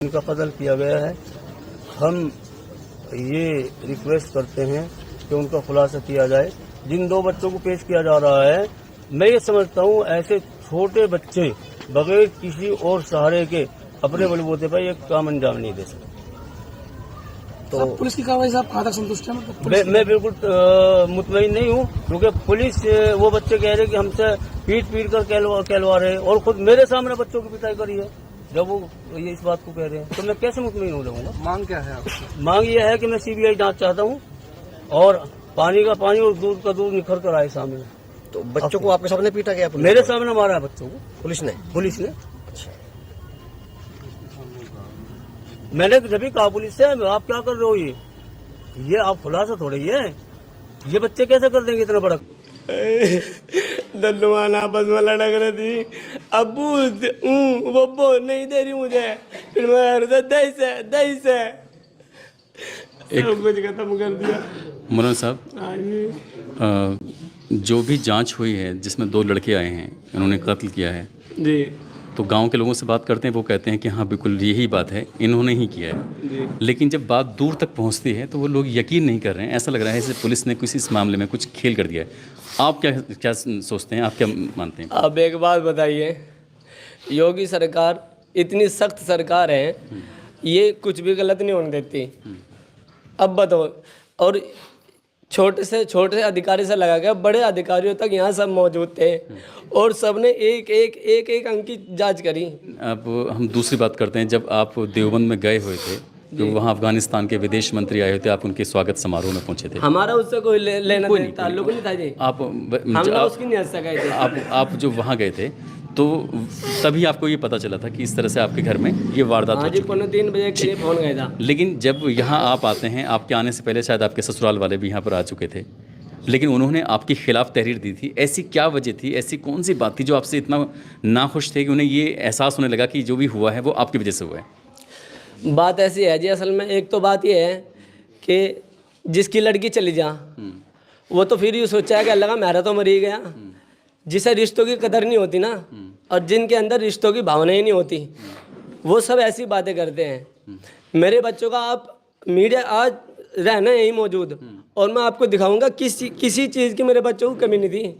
इनका कत्ल किया गया है। हम ये रिक्वेस्ट करते हैं कि उनका खुलासा किया जाए। जिन दो बच्चों को पेश किया जा रहा है, मैं ये समझता हूँ ऐसे छोटे बच्चे बगैर किसी और सहारे के अपने बलबूते पर एक काम अंजाम नहीं दे सकते। तो पुलिस की कार्रवाई से आप कहाँ तक संतुष्ट हैं? मतलब मैं बिल्कुल मुतमईन नहीं हूँ, क्योंकि पुलिस वो बच्चे कह रहे कि हमसे पीट कर कहलवा रहे हैं और खुद मेरे सामने बच्चों की पिटाई करी है। जब वो ये इस बात को कह रहे हैं तो मैं कैसे मुतमईन हो जाऊंगा? मांग क्या है आपकी? मांग ये है कि मैं सीबीआई जांच चाहता हूँ और पानी का पानी और दूध का दूध निखर कर आए सामने। तो बच्चों को आपके सामने पीटा गया? मेरे सामने मारा है बच्चों को पुलिस ने? अच्छा। मैंने जब भी कहा पुलिस से, आप क्या कर रहे हो? ये आप खुलासा थोड़े ये बच्चे कैसे कर देंगे इतना बड़ा? दल्लुआन आपस में लड़क रही थी। अबू बब्बो नहीं दे रही मुझे, फिर मैं दही से सब कुछ खत्म कर दिया। मौलाना साहब, जो भी जांच हुई है जिसमें 2 लड़के आए हैं, इन्होंने कत्ल किया है जी तो गांव के लोगों से बात करते हैं, वो कहते हैं कि हाँ बिल्कुल यही बात है, इन्होंने ही किया है जी। लेकिन जब बात दूर तक पहुंचती है तो वो लोग यकीन नहीं कर रहे हैं। ऐसा लग रहा है जैसे पुलिस ने किसी इस मामले में कुछ खेल कर दिया है। आप क्या सोचते हैं, आप क्या मानते हैं? अब एक बात बताइए, योगी सरकार इतनी सख्त सरकार है, ये कुछ भी गलत नहीं होने देती। अब बताओ, और छोटे से अधिकारी से लगा के बड़े अधिकारियों तक यहाँ सब मौजूद थे और सबने एक अंक की जांच करी। अब हम दूसरी बात करते हैं। जब आप देवबंद में गए हुए थे तो वहाँ अफगानिस्तान के विदेश मंत्री आए हुए थे, आप उनके स्वागत समारोह में पहुंचे थे। हमारा उससे कोई लेना ताल्लुक नहीं था जी। हम उसकी नहीं हंस सके थे। आप जो वहाँ गए थे तो तभी आपको ये पता चला था कि इस तरह से आपके घर में ये वारदात हो चुकी है। 3 बजे के लिए फोन गया था। लेकिन जब यहाँ आप आते हैं, आपके आने से पहले शायद आपके ससुराल वाले भी यहाँ पर आ चुके थे, लेकिन उन्होंने आपके खिलाफ तहरीर दी थी। ऐसी क्या वजह थी, ऐसी कौन सी बात थी जो आपसे इतना नाखुश थे कि उन्हें ये एहसास होने लगा कि जो भी हुआ है वो आपकी वजह से हुआ है? बात ऐसी है जी, असल में एक तो बात ये है कि जिसकी लड़की चली जा, वो तो फिर ये सोचा है कि अल्लाह का मेरा तो मर ही गया। जिसे रिश्तों की कदर नहीं होती ना, और जिनके अंदर रिश्तों की भावना ही नहीं होती, वो सब ऐसी बातें करते हैं। मेरे बच्चों का आप मीडिया आज रहना यही मौजूद, और मैं आपको दिखाऊंगा किसी चीज़ की मेरे बच्चों को कमी नहीं थी,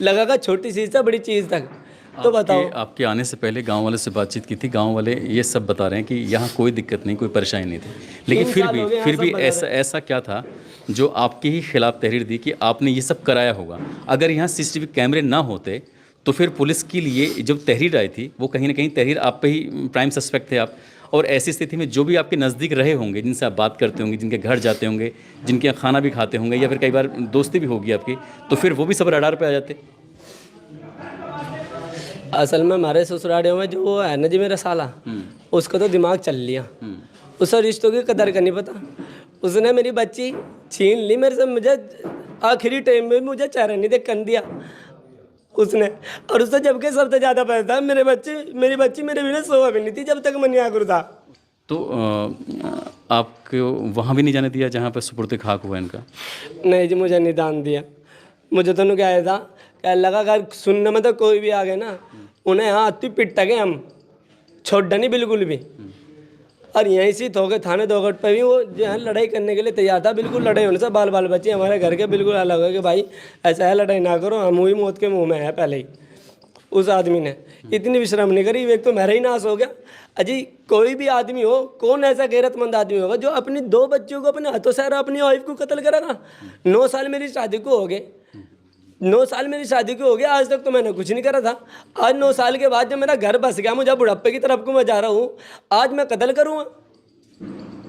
लगा छोटी चीज़ से बड़ी चीज़ तक। तो बताओ, आपके आने से पहले गांव वाले से बातचीत की थी, गांव वाले ये सब बता रहे हैं कि यहाँ कोई दिक्कत नहीं, कोई परेशानी नहीं थी, लेकिन फिर भी ऐसा क्या था जो आपके ही खिलाफ तहरीर दी कि आपने ये सब कराया होगा? अगर यहाँ सीसीटीवी कैमरे ना होते तो फिर पुलिस के लिए जब तहरीर आई थी वो कहीं ना कहीं तहरीर आप पे ही प्राइम सस्पेक्ट थे आप। और ऐसी स्थिति में जो भी आपके नज़दीक रहे होंगे, जिनसे आप बात करते होंगे, जिनके घर जाते होंगे, जिनके यहाँ खाना भी खाते होंगे, या फिर कई बार दोस्ती भी होगी आपकी, तो फिर वो भी सब रडार पे आ जाते। असल में हमारे ससुरालियों में जो है ना जी, मेरा साला, उसका तो दिमाग चल लिया। उसे रिश्तों की कदर करनी पता। उसने मेरी बच्ची छीन ली मेरे से, मुझे आखिरी टाइम में मुझे चेहरा नहीं देख कर दिया उसने। और उससे जबकि सबसे ज़्यादा पैसा था, मेरी बच्ची मेरे बिना सोया भी नहीं थी जब तक मैं यहाँ गुरु था। तो आपको वहाँ भी नहीं जाने दिया जहाँ पर सुपुर्द खाक हुआ इनका? नहीं जी, मुझे नहीं दान दिया। मुझे तो क्या आया था, क्या लगा अगर सुनने में तो कोई भी आ गए ना, उन्हें यहाँ आती पिट गए, हम छोड़ नहीं बिल्कुल भी। और यहीं से थोके थाने दोगट पे भी वो जो है लड़ाई करने के लिए तैयार था। बिल्कुल लड़ाई होने से बाल बच्चे हमारे घर के बिल्कुल अलग है कि भाई ऐसा है, लड़ाई ना करो, हम हुई मौत के मुंह में है। पहले ही उस आदमी ने इतनी विश्राम नहीं करी, एक तो मेरा ही नाश हो गया। अजी कोई भी आदमी हो, कौन ऐसा गैरतमंद आदमी होगा जो अपनी 2 बच्चों को अपने हाथों से अपनी वाइफ को कत्ल करेगा? 9 साल मेरी शादी को हो गए, 9 साल मेरी शादी को हो गया, आज तक तो मैंने कुछ नहीं करा था। आज 9 साल के बाद जब मेरा घर बस गया, मुझे बुढ़ापे की तरफ को मैं जा रहा हूँ, आज मैं कत्ल करूँगा?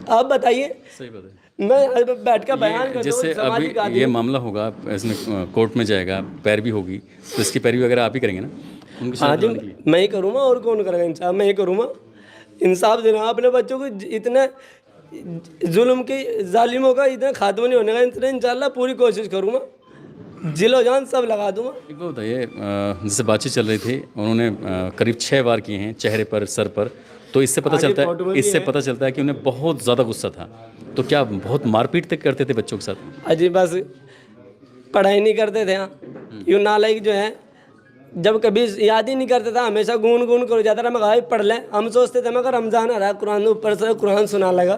आप बताइए। सही बात है। मैं बैठ कर बयान करता हूँ। जैसे अभी ये मामला होगा, इसमें कोर्ट में जाएगा, पैरवी होगी, तो इसकी पैरवी वगैरह आप ही करेंगे ना? हाँ जी, मैं ही करूँगा, और कौन करेगा? इंसाफ मैं ही करूँगा। इंसाफ देना अपने बच्चों को, इतने जुल्म की जालिमों का इतना खात्मा नहीं होने का इंशाल्लाह पूरी कोशिश करूँगा, जिलो जान सब लगा दूंगा। एक बात बताइए, जैसे बातचीत चल रही थी, उन्होंने करीब 6 वार किए हैं चेहरे पर, सर पर, तो इससे पता चलता है कि उन्हें बहुत ज़्यादा गुस्सा था। तो क्या बहुत मारपीट तक करते थे बच्चों के साथ? अजी बस पढ़ाई नहीं करते थे। हाँ, यूँ नालायक जो है जब कभी याद ही नहीं करता था, हमेशा गुन गुन कर जाता था। मैं कहा पढ़ लें, हम सोचते थे मगर रमजान आ रहा कुरान ऊपर से कुरान सुना लगा,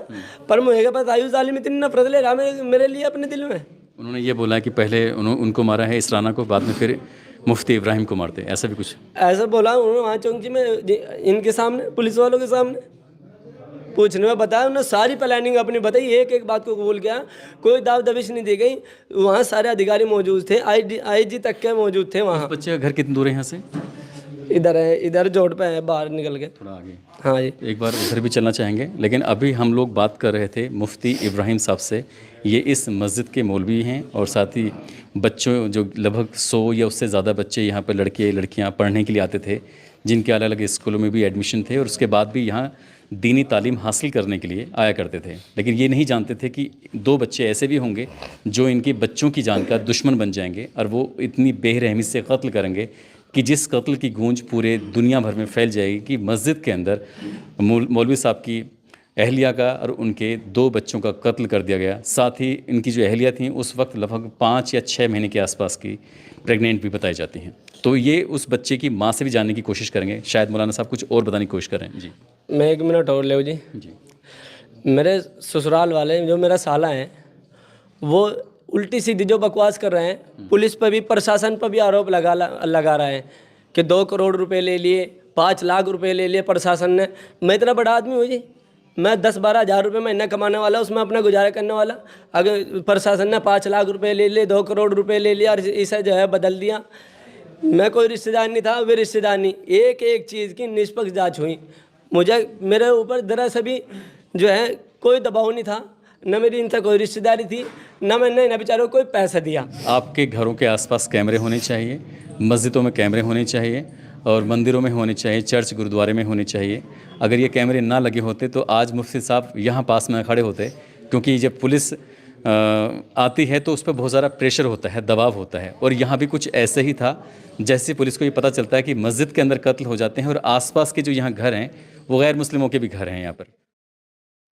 पर मुझे क्या पता आयुष आलिम इतनी नफरत ले रहा मेरे लिए अपने दिल में। उन्होंने ये बोला कि पहले उनको मारा है इसराना को, बाद में फिर मुफ्ती इब्राहिम को मारते, ऐसा भी कुछ ऐसा बोला उन्होंने वहाँ चौंकी में इनके सामने, पुलिस वालों के सामने पूछने में बताया। उन्होंने सारी प्लानिंग अपनी बताई, एक एक बात को कबूल किया, कोई दाव दबिश नहीं दी गई। वहाँ सारे अधिकारी मौजूद थे, IG तक के मौजूद थे वहाँ। बच्चे का घर कितनी दूर है यहाँ से? इधर है, इधर जोड़ पे है, बाहर निकल के थोड़ा आगे। हाँ जी, एक बार उधर भी चलना चाहेंगे, लेकिन अभी हम लोग बात कर रहे थे मुफ्ती इब्राहिम साहब से। ये इस मस्जिद के मौलवी हैं और साथ ही बच्चों जो लगभग 100 या उससे ज़्यादा बच्चे यहाँ पर लड़के लड़कियाँ पढ़ने के लिए आते थे, जिनके अलग अलग स्कूलों में भी एडमिशन थे और उसके बाद भी यहाँ दीनी तालीम हासिल करने के लिए आया करते थे। लेकिन ये नहीं जानते थे कि 2 बच्चे ऐसे भी होंगे जो इनके बच्चों की जान का दुश्मन बन जाएंगे और वो इतनी बेरहमी से कत्ल करेंगे कि जिस कत्ल की गूंज पूरे दुनिया भर में फैल जाएगी कि मस्जिद के अंदर मौलवी साहब की अहलिया का और उनके 2 बच्चों का कत्ल कर दिया गया। साथ ही इनकी जो अहलिया थी उस वक्त लगभग 5 या 6 महीने के आसपास की प्रेग्नेंट भी बताई जाती हैं। तो ये उस बच्चे की माँ से भी जानने की कोशिश करेंगे। शायद मौलाना साहब कुछ और बताने की कोशिश करें। जी मैं 1 मिनट और ले जी। मेरे ससुराल वाले जो मेरा साला हैं वो उल्टी सीधी जो बकवास कर रहे हैं, पुलिस पर भी प्रशासन पर भी आरोप लगा रहे हैं कि 2 करोड़ रुपए ले लिए, 5 लाख रुपए ले लिए प्रशासन ने। मैं इतना बड़ा आदमी हूँ जी, मैं 10-12 हज़ार रुपये महीना कमाने वाला, उसमें अपना गुजारा करने वाला। अगर प्रशासन ने 5 लाख रुपए ले लिए, 2 करोड़ रुपए ले लिया और इसे जो है बदल दिया। मैं कोई रिश्तेदार नहीं था, वे रिश्तेदार नहीं, एक एक चीज़ की निष्पक्ष जाँच हुई। मुझे मेरे ऊपर जरा सा भी जो है कोई दबाव नहीं था, न मेरी इनसे कोई रिश्तेदारी थी, न मैंने इन बेचारों को कोई पैसा दिया। आपके घरों के आसपास कैमरे होने चाहिए, मस्जिदों में कैमरे होने चाहिए और मंदिरों में होने चाहिए, चर्च गुरुद्वारे में होने चाहिए। अगर ये कैमरे ना लगे होते तो आज मुफ्ती साहब यहाँ पास में खड़े होते, क्योंकि जब पुलिस आती है तो उस पर बहुत सारा प्रेशर होता है, दबाव होता है। और यहाँ भी कुछ ऐसे ही था, जैसे पुलिस को ये पता चलता है कि मस्जिद के अंदर कत्ल हो जाते हैं और आसपास के जो यहाँ घर हैं वो गैर मुस्लिमों के भी घर हैं यहाँ पर।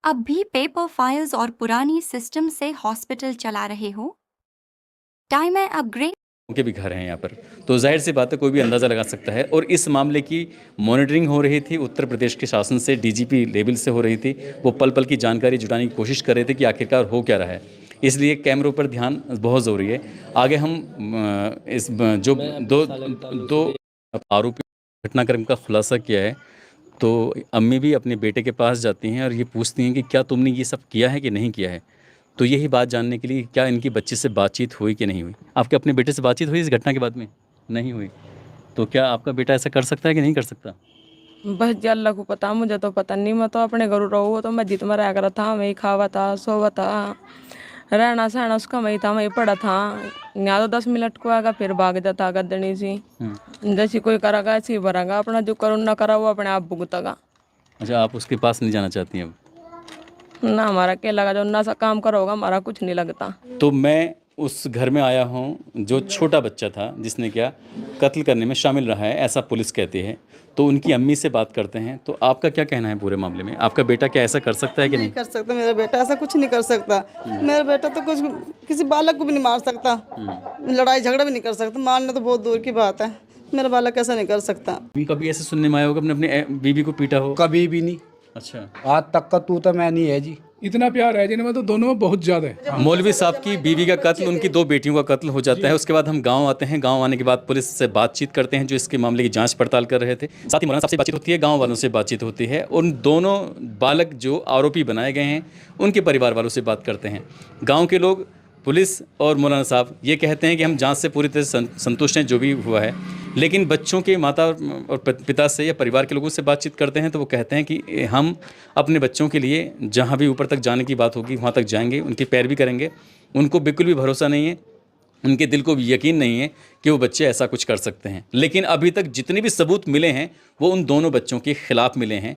अब भी पेपर फाइल्स और पुरानी सिस्टम से हॉस्पिटल चला रहे हो? टाइम है अपग्रेड के भी घर हैं यहाँ पर। तो जाहिर सी बात है कोई भी अंदाज़ा लगा सकता है। और इस मामले की मॉनिटरिंग हो रही थी, उत्तर प्रदेश के शासन से, DGP लेवल से हो रही थी। वो पल पल की जानकारी जुटाने की कोशिश कर रहे थे कि आखिरकार हो क्या रहा है। इसलिए कैमरों पर ध्यान बहुत ज़रूरी है। आगे हम इस जो दो आरोपी घटनाक्रम का खुलासा किया है, तो अम्मी भी अपने बेटे के पास जाती हैं और ये पूछती हैं कि क्या तुमने ये सब किया है कि नहीं किया है। तो यही बात जानने के लिए क्या इनकी बच्चे से बातचीत हुई कि नहीं हुई। आपके अपने बेटे से बातचीत हुई इस घटना के बाद में? नहीं हुई। तो क्या आपका बेटा ऐसा कर सकता है कि नहीं कर सकता? बस जी अल्लाह को पता, मुझे तो पता नहीं। मैं तो अपने घर रहूँ तो मस्जिद में रह कर था, मैं खावा था, सोवा था, रहना सहना उसका मैं था, मैं पढ़ा था। यहाँ तो 10 मिनट को आएगा फिर भाग जाता गद्दनी सी। जैसी कोई करेगा ऐसे ही भरेगा, अपना जो करो ना करा वो अपने आप भुगतेगा। अच्छा, आप उसके पास नहीं जाना चाहती हैं अब? ना हमारा क्या लगा, जो ना सा काम करो होगा हमारा कुछ नहीं लगता। तो मैं उस घर में आया हूँ जो छोटा बच्चा था जिसने क्या कत्ल करने में शामिल रहा है, ऐसा पुलिस कहती है। तो उनकी अम्मी से बात करते हैं। तो आपका क्या कहना है पूरे मामले में? आपका बेटा क्या ऐसा कर सकता है कि नहीं? कर सकता। मेरा बेटा ऐसा कुछ नहीं कर सकता। मेरा बेटा तो कुछ किसी बालक को भी नहीं मार सकता, लड़ाई झगड़ा भी नहीं कर सकता। मारना तो बहुत दूर की बात है, मेरा बालक ऐसा नहीं कर सकता। कभी ऐसे सुनने में आया होगा अपने बीवी को पीटा हो? कभी भी नहीं। अच्छा, आज तक का तू तो मैं नहीं है जी। इतना प्यार है जिनमें तो दोनों में बहुत ज्यादा है। मौलवी साहब की बीवी का कत्ल, उनकी 2 बेटियों का कत्ल हो जाता है। उसके बाद हम गांव आते हैं। गांव आने के बाद पुलिस से बातचीत करते हैं जो इसके मामले की जांच पड़ताल कर रहे थे। साथ ही मौलाना साहब से बातचीत होती है, गांव वालों से बातचीत होती है। उन दोनों बालक जो आरोपी बनाए गए हैं उनके परिवार वालों से बात करते हैं। गाँव के लोग, पुलिस और मौलाना साहब ये कहते हैं कि हम जांच से पूरी तरह संतुष्ट हैं जो भी हुआ है। लेकिन बच्चों के माता और पिता से या परिवार के लोगों से बातचीत करते हैं तो वो कहते हैं कि हम अपने बच्चों के लिए जहां भी ऊपर तक जाने की बात होगी वहां तक जाएंगे, उनकी पैरवी करेंगे। उनको बिल्कुल भी भरोसा नहीं है, उनके दिल को भी यकीन नहीं है कि वो बच्चे ऐसा कुछ कर सकते हैं। लेकिन अभी तक जितने भी सबूत मिले हैं वो उन दोनों बच्चों के खिलाफ मिले हैं।